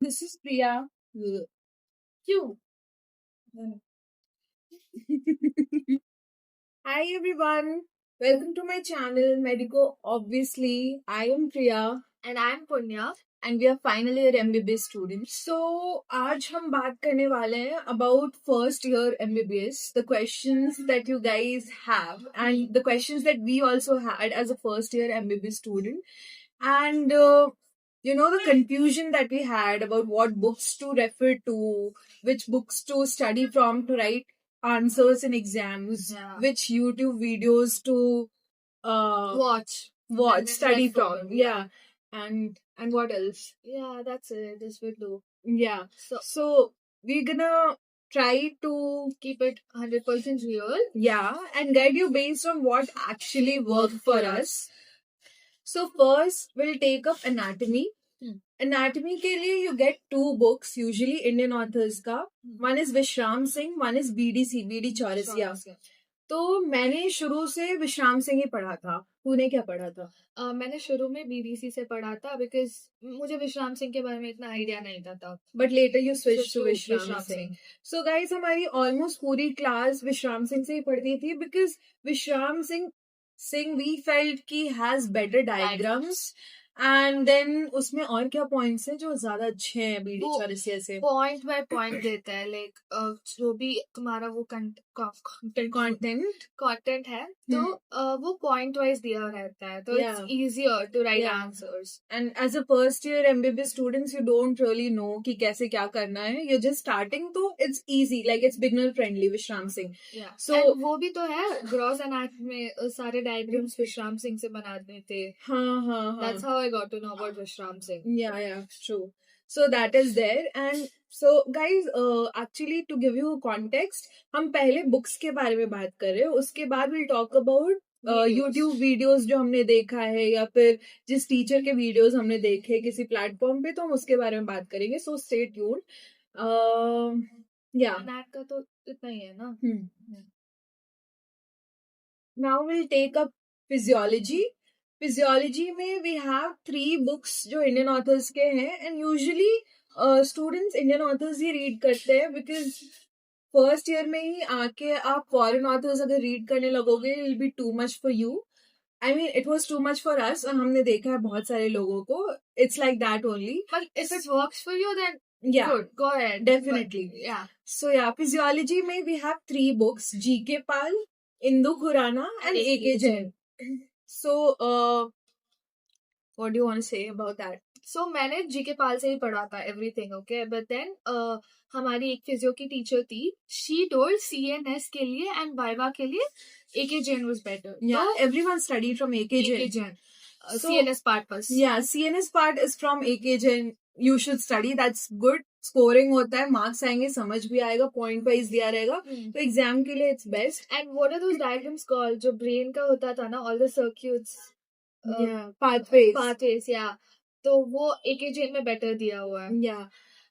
This is Priya. Cute. Hi everyone. Welcome to my channel Medico. Obviously, I am Priya And I'm Punya. and we are final year MBBS students. So आज हम बात करने वाले हैं about first year MBBS, the questions that you guys have and the questions that we also had as a first year MBBS student. And you know, the confusion that we had about what books to refer to, which books to study from to write answers in exams, which YouTube videos to watch, study from. Yeah. And what else? Yeah, that's it. This will do. Yeah. So we're gonna try to Keep it 100% real. yeah and guide you based on what actually worked for us. So first we'll take up anatomy. Anatomy के लिए you get two books usually Indian authors का. One is विश्राम Singh, one is BD Chaurasia. तो मैंने शुरू से विश्राम सिंह ही पढ़ा था. तूने क्या पढ़ा था? मैंने शुरू में BDC से पढ़ा था बिकॉज मुझे विश्राम सिंह के बारे में इतना आइडिया नहीं था तब. But later you switch to Vishram Singh. So guys हमारी ऑलमोस्ट पूरी क्लास विश्राम सिंह से ही पढ़ती थी because Vishram Singh we felt की has better diagrams and then उसमें और क्या पॉइंट्स हैं जो ज्यादा अच्छे हैं बीडी चौरसिया से. पॉइंट बाय पॉइंट देता है लाइक जो भी तुम्हारा वो कंटेंट है तो वो पॉइंट वाइज दिया रहता है तो it's easier to write answers. And as a first year MBBS students you don't really know कि कैसे क्या करना है. यू जस्ट स्टार्टिंग तो it's easy like it's beginner friendly Vishram Singh. सो वो भी तो है ग्रॉस एनाटॉमी में सारे डायग्राम्स विश्राम सिंह से बनाते थे. हाँ. That's how I got to know about Vishram Singh. Yeah, true. So that is there. And so guys, actually to give you context, हम पहले books के बारे में बात कर रहे हैं. उसके बाद we'll talk about YouTube videos जो हमने देखा है या फिर जिस टीचर के videos हमने देखे किसी प्लेटफॉर्म पे तो हम उसके बारे में बात करेंगे. So stay tuned. Yeah. Nat का तो इतना ही है ना. Now we'll take up physiology. Physiology में वी हैव 3 बुक्स जो इंडियन ऑथर्स के हैं and usually students Indian authors he read करते हैं बिकॉज फर्स्ट ईयर में ही आके आप फॉरेन ऑथर्स अगर रीड करने लगोगे it will be too much for you. I mean it was too much for us और हमने देखा है बहुत सारे लोगों को. It's like that only. But if it works for you then yeah good, go ahead. Definitely. Yeah. So yeah, physiology में we have 3 books, GK Pal, Indu Khurana and AK Jain. So, what do you want to say about that? So मैंने GK पाल से ही पढ़ा था everything, okay? But then हमारी एक physio की teacher थी. She told CNS के लिए and Viva के लिए AK Jain was better. Yeah, everyone studied from AK Jain. So, CNS part first. Yeah, CNS part is from AK Jain. You should study. That's good. Scoring होता है, marks आएंगे, समझ भी आएगा, पॉइंट वाइज दिया रहेगा तो एग्जाम के लिए it's best. And what are those diagrams called जो ब्रेन का होता था ना ऑल द सर्क्यूट्स पाथवेज या तो वो एके जेन में बेटर दिया हुआ है. Yeah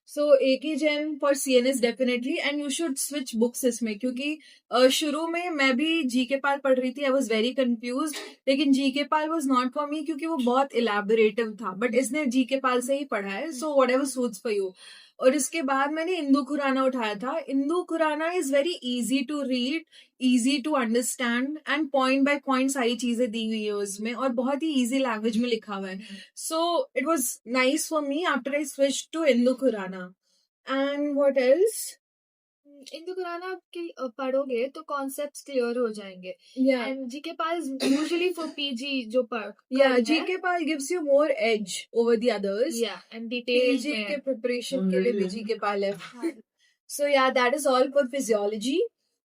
so AK Jain for CNS definitely and you should switch books इसमें क्योंकि शुरू में मैं भी जीके पाल पढ़ रही थी. आई वाज वेरी कंफ्यूज लेकिन GK Pal was not for me क्योंकि वो बहुत इलैबोरेटिव था. बट इसने जीके पाल से ही पढ़ा है so whatever suits for you. और इसके बाद मैंने इंदु खुराना उठाया था. Indu Khurana is very easy to read, easy to understand and point by point सारी चीजें दी हुई है उसमें और बहुत ही इजी लैंग्वेज में लिखा हुआ है. So it was nice for me after I switch to Indu Khurana. And what else? Indu Khurana के पढ़ोगे तो कॉन्सेप्ट्स क्लियर हो जाएंगे. And GK Pal usually for PG जो GK Pal gives you more edge over the others. And detail PG के preparation के लिए भी जीके पाल है. So yeah that is all for physiology.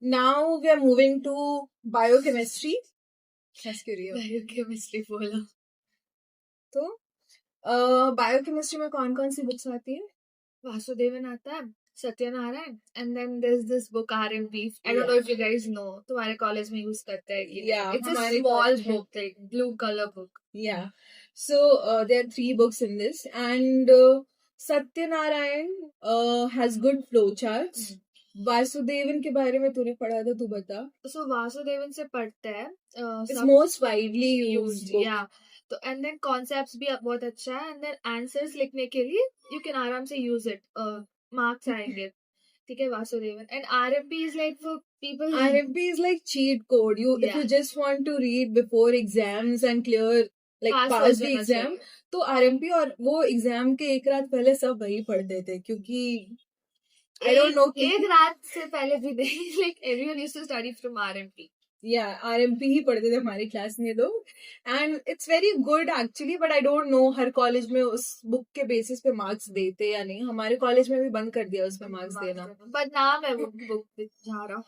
Now we are moving to biochemistry. Biochemistry बोलो तो biochemistry में कौन कौन सी बुक्स आती है? वासुदेवन आता है, Satyanarayan and then there is this book RMP. I don't know if you guys know. तुम्हारे कॉलेज में यूज करते हैं कि it's a small book like blue colour book. So there are 3 books in this and Satyanarayan has good flow charts. Vasudevan के बारे में तूने पढ़ा था, तू बता. So वासुदेवन से पढ़ते हैं it's most widely used book. तो एंड देन कॉन्सेप्ट्स भी बहुत अच्छा है, एंड देन आंसर्स लिखने के लिए यू कैन आराम से यूज इट, मार्क्स आएंगे, ठीक है, Vasudevan. And RMP is like for people. RFP is like cheat code. If Yeah. you just want to read before exams and clear, like Pass pass हो the जाना exam, चाहिए. तो RMP और वो exam के एक रात पहले सब वही पढ़ते थे, क्योंकि I don't know एक रात से पहले भी नहीं, like everyone used to study from RMP. RMP ही पढ़ते थे हमारी क्लास में लोग. And it's very good actually, but I don't no her college में उस बुक के बेसिस पे मार्क्स देते या नहीं. हमारे कॉलेज में भी बंद कर दिया उसमें मार्क्स देना. बदनाम है वो बुक बेचारा.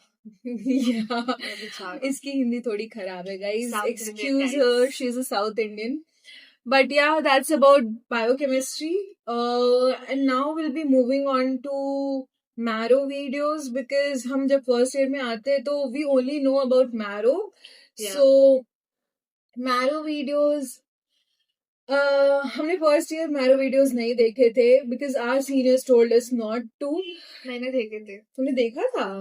इसकी हिंदी थोड़ी खराब है guys, South excuse Indian her, guys. She is a south Indian. But yeah, that's about biochemistry. And now we'll be moving on to marrow videos, because हम जब first year में आते हैं तो we only know about marrow. Yeah. So marrow videos, हमने first year marrow videos नहीं देखे थे because our seniors told us not to. मैंने देखे थे. तुमने देखा था?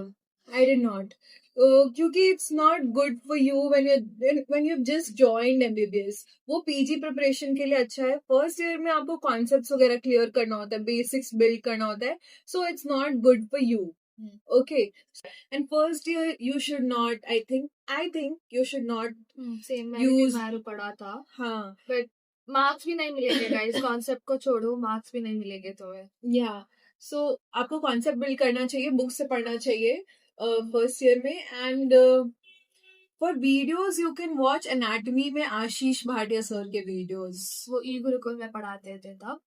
I did not. क्योंकि it's not good for you when you've just joined MBBS. वो पीजी प्रिपरेशन के लिए अच्छा है. फर्स्ट ईयर में आपको कॉन्सेप्ट्स वगैरह क्लियर करना होता है, बेसिक्स बिल्ड करना होता है. So it's not good for you. Okay. And first year you should not, I think you should not same use. Marrow पढ़ा था. हाँ. बट मार्क्स भी नहीं मिलेंगे गाइस. कॉन्सेप्ट को छोड़ो, मार्क्स भी नहीं मिलेंगे तुम्हें. या सो आपको कॉन्सेप्ट बिल्ड करना चाहिए, बुक से पढ़ना चाहिए फर्स्ट ईयर में. And for videos you can watch anatomy में आशीष भाटिया सर के वीडियोस. वो ई गुरुकुल में पढ़ाते थे तब.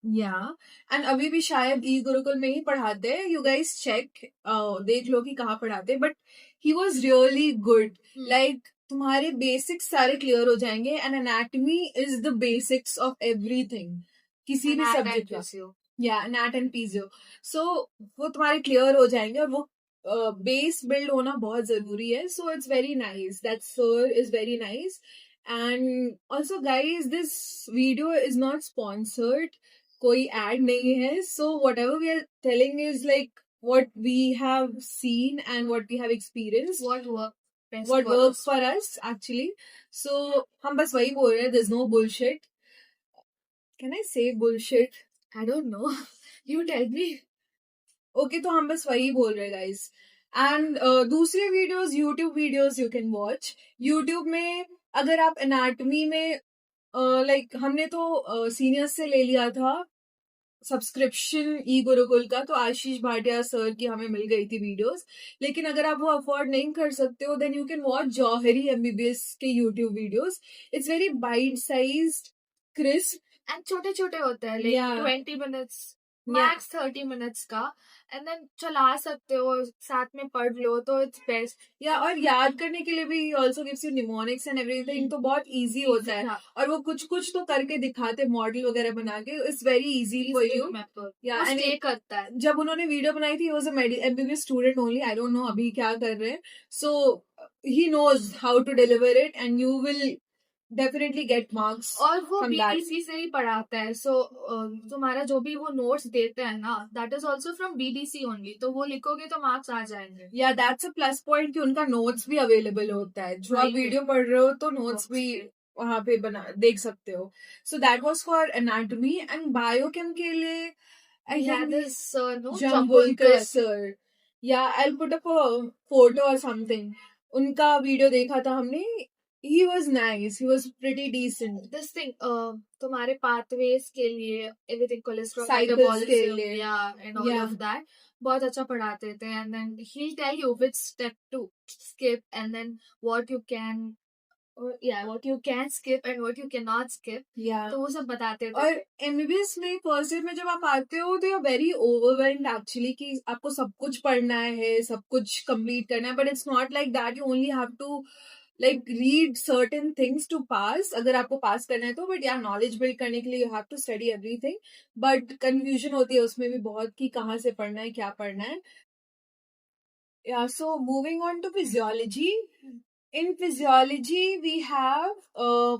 एंड अभी भी शायद ई गुरुकुल में ही पढ़ाते हैं. यू गाइस चेक, देख लो कि कहाँ पढ़ाते हैं. But he was really good. Like तुम्हारे बेसिक्स सारे क्लियर हो जाएंगे. And anatomy is the basics of everything, किसी भी सब्जेक्ट का. NAT and piezo. सो वो तुम्हारे क्लियर हो जाएंगे, और वो बेस बिल्ड होना बहुत जरूरी है. So it's very nice. That sir is very nice. And also guys, this video is not sponsored. कोई एड नहीं है. So whatever we are telling is like what we have seen and what we have experienced, what works for us actually. So हम बस वही बोल रहे हैं. There's no bullshit. Can I say bullshit? I don't know. You tell me. Okay, तो हम बस वही बोल रहे हैं guys. And दूसरे videos, YouTube videos you can watch. YouTube में अगर आप anatomy में like हमने तो सीनियर्स से ले लिया था सब्सक्रिप्शन ई गुरुकुल का, तो आशीष भाटिया सर की हमें मिल गई थी वीडियोस. लेकिन अगर आप वो अफोर्ड नहीं कर सकते हो, then you can watch Johari MBBS के YouTube videos. It's very bite sized, crisp and छोटे छोटे होते हैं, लाइक 20 मिनट्स मैक्स 30 मिनट्स का. एंड देन चला सकते हो, साथ में पढ़ लो, तो इट्स बेस्ट. और याद करने के लिए भी also gives you mnemonics and everything. तो बहुत इजी होता है. और वो कुछ कुछ तो करके दिखाते, मॉडल वगैरह बना के. It's very easy for you. Stay करता है. जब उन्होंने वीडियो बनाई थी, was a MBBS student only. I don't know अभी क्या कर रहे हैं. So he knows how to deliver it, and you will definitely get marks. और वो BDC से ही पढ़ाता है. सो तुम्हारा जो भी वो नोट्स देते हैं ना, that is also from BDC only. तो वो लिखोगे तो मार्क्स आ जाएंगे. दैट्स अ प्लस पॉइंट कि उनका नोट्स भी अवेलेबल होता है. जो आप वीडियो पढ़ रहे हो तो नोट्स भी वहां पे बना देख सकते हो. So that was for anatomy. And biochem के लिए I think Jambulkar sir. I'll put up a photo or something. उनका वीडियो देखा था हमने. He was nice. He was pretty decent. This thing, तुम्हारे pathways के लिए, everything, cholesterol, cycles के लिए, and all of that, बहुत अच्छा पढ़ाते थे. And then he'll tell you which step to skip, and then what you can skip and what you cannot skip. तो वो सब बताते थे. और MBBS में फर्स्ट ईयर में जब आप आते हो तो you are very overwhelmed actually, कि आपको सब कुछ पढ़ना है, सब कुछ कंप्लीट करना है. But it's not like that. You only have to like read certain things to pass, अगर आपको पास करना है तो. बट नॉलेज बिल्ड करने के लिए you have to study everything. But confusion होती है उसमें भी बहुत कि कहाँ से पढ़ना है, क्या पढ़ना है. So moving on to physiology. In physiology we have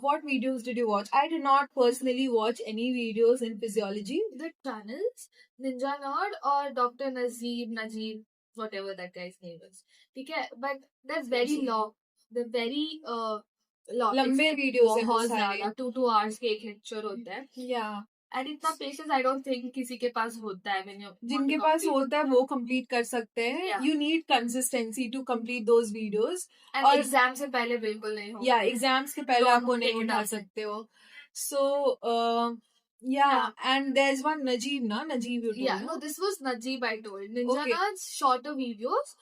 what videos did you watch? I did not personally watch any videos in physiology. The channels Ninja Nerd or Dr. Najib, whatever that guy's name is. ठीक है, but that's very long. They're very लंबे videos है बहुत सारे। ज्यादा 2 hours के एक lecture होता है या एंड इतना पेशेंस आई डोंट थिंक किसी के पास होता है when you want जिनके to पास complete. होता है वो कंप्लीट कर सकते हैं। Yeah. You need consistency to complete those videos. And और एग्जाम से पहले बिल्कुल नहीं हो या एग्जाम्स के पहले Don't आपको नहीं take it उठा up. सकते हो। सो yeah, and there's one Najeeb na Najeeb you told, Yeah, no? no, this was Najeeb I told. Ninja Okay. na shorter videos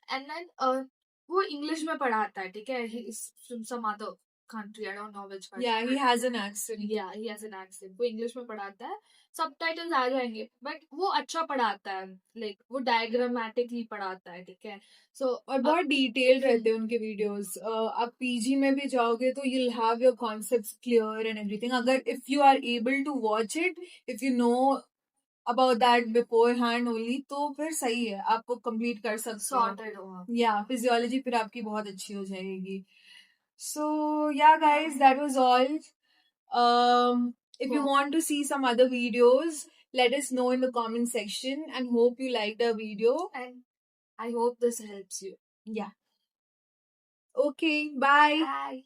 and then वो इंग्लिश में पढ़ाता है, ठीक है? He is from some other country, I don't know which country. Yeah, he has an accent. Yeah, he has an accent. वो English में पढ़ाता है, सबटाइटल्स आ जाएंगे, बट वो अच्छा पढ़ाता है, लाइक वो डायग्रामेटिकली पढ़ाता है, ठीक है? सो और बहुत डिटेल्ड रहते हैं उनके वीडियोस। आप पीजी में भी जाओगे तो you'll have your concepts clear and everything। अगर if you are able to watch it, if you know about that beforehand only, तो फिर सही है, आपको कंप्लीट कर सकते हो। सॉर्टेड हो। या फिजियोलॉजी फिर आपकी बहुत अच्छी हो जाएगी। So yeah guys, that was all. If you Wow. want to see some other videos, let us know in the comment section and hope you liked our video. And I hope this helps you. Yeah. Okay, bye. Bye.